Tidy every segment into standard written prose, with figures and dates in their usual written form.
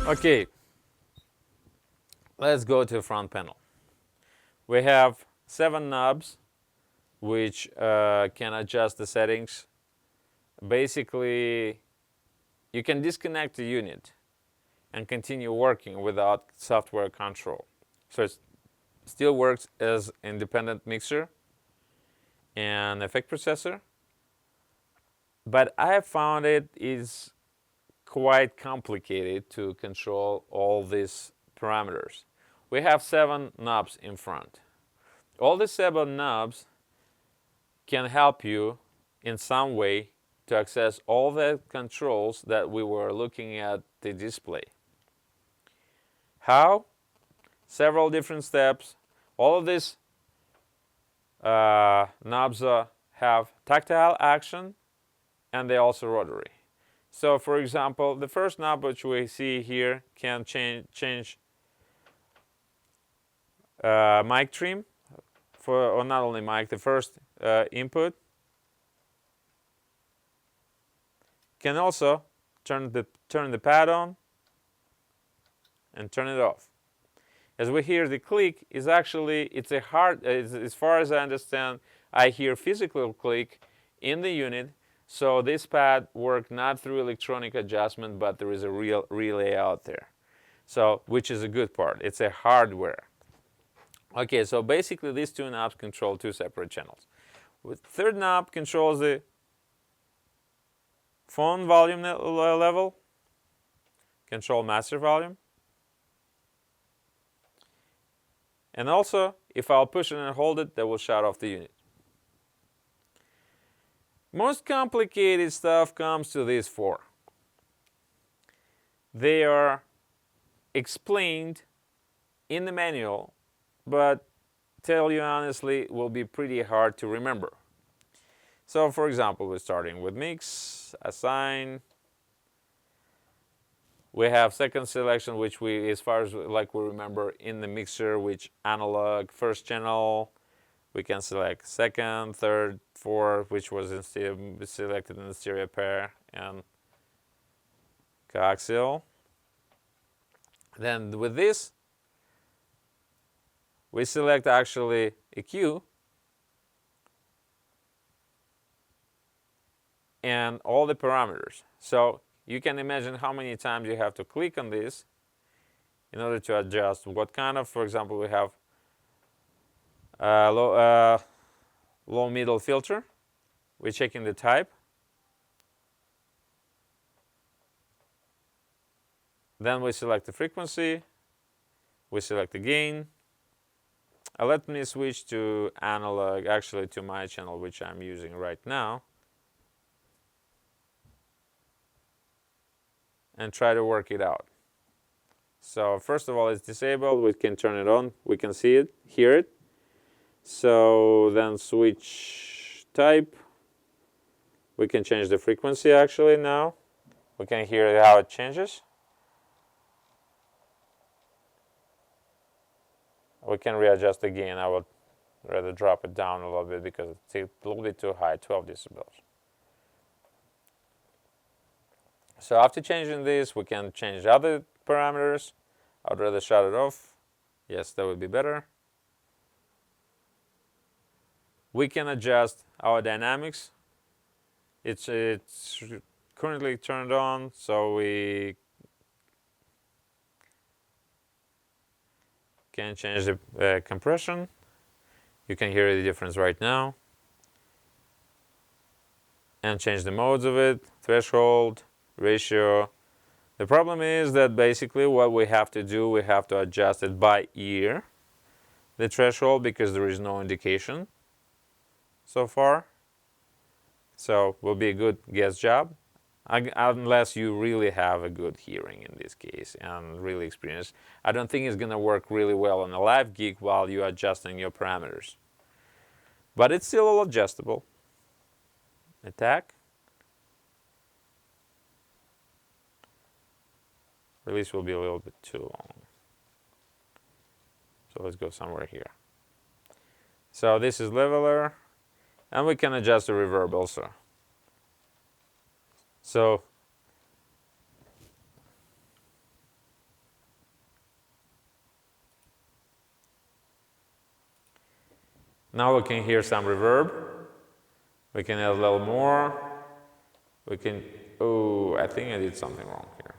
Okay, let's go to the front panel. We have 7 knobs which can adjust the settings. Basically, you can disconnect the unit and continue working without software control. So it still works as independent mixer and effect processor, but I have found it is quite complicated to control all these parameters. We have 7 knobs in front. All the 7 knobs can help you in some way to access all the controls that we were looking at the display. How? Several different steps. All of these knobs have tactile action, and they're also rotary. So for example, the first knob which we see here can change mic trim, or not only mic, the first input. Can also turn the pad on and turn it off. As we hear, the click is actually, it's a hard, as far as I understand, I hear physical click in the unit. So this pad works not through electronic adjustment, but there is a real relay out there. So, which is a good part. It's a hardware. Okay, so basically these 2 knobs control 2 separate channels. The third knob controls the phone volume level, control master volume. And also, if I'll push it and hold it, that will shut off the unit. Most complicated stuff comes to these 4. They are explained in the manual, but tell you honestly, it will be pretty hard to remember. So for example, we're starting with mix, assign. We have second selection, which we, as far as like we remember in the mixer, which analog first channel. We can select second, third, fourth, which was selected in the stereo pair, and coaxial. Then with this, we select actually EQ and all the parameters. So you can imagine how many times you have to click on this in order to adjust what kind of, for example, we have low middle filter. We're checking the type. Then we select the frequency. We select the gain. Let me switch to analog, actually to my channel, which I'm using right now, and try to work it out. So first of all, it's disabled. We can turn it on. We can see it, hear it. So then switch type. We can change the frequency actually now. We can hear how it changes. We can readjust the gain. I would rather drop it down a little bit because it's a little bit too high, 12 decibels. So after changing this, we can change other parameters. I'd rather shut it off. Yes, that would be better. We can adjust our dynamics. It's currently turned on, so we can change the compression. You can hear the difference right now. And change the modes of it, threshold, ratio. The problem is that basically what we have to do, we have to adjust it by ear, the threshold, because there is no indication so far. So will be a good guess job, unless you really have a good hearing in this case and really experienced. I don't think it's going to work really well on a live gig while you're adjusting your parameters. But it's still all adjustable. Attack. Release will be a little bit too long. So let's go somewhere here. So this is leveler. And we can adjust the reverb also. So Now we can hear some reverb. We can add a little more. We can, oh, I think I did something wrong here.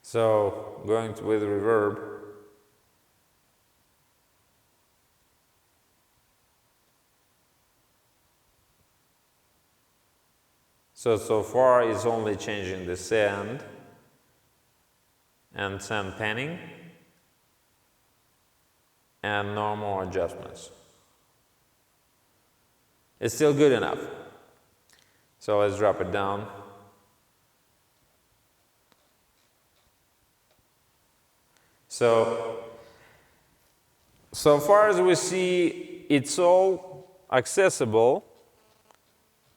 So going with reverb. So far it's only changing the send and send panning and no more adjustments. It's still good enough. So let's drop it down. So far as we see, it's all accessible,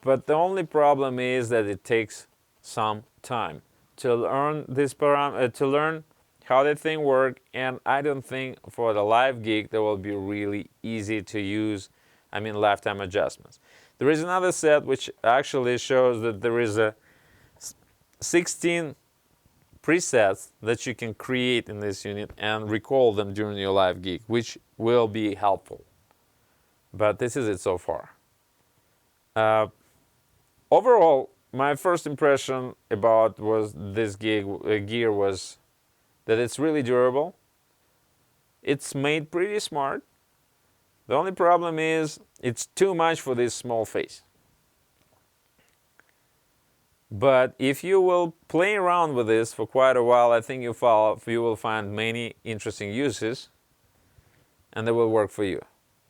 but the only problem is that it takes some time to learn to learn how the thing works, and I don't think for the live gig that will be really easy to use, I mean lifetime adjustments. There is another set which actually shows that there is a 16 presets that you can create in this unit and recall them during your live gig, which will be helpful. But this is it so far. Overall, my first impression about this gear was that it's really durable. It's made pretty smart. The only problem is it's too much for this small face. But if you will play around with this for quite a while, I think you will find many interesting uses, and they will work for you.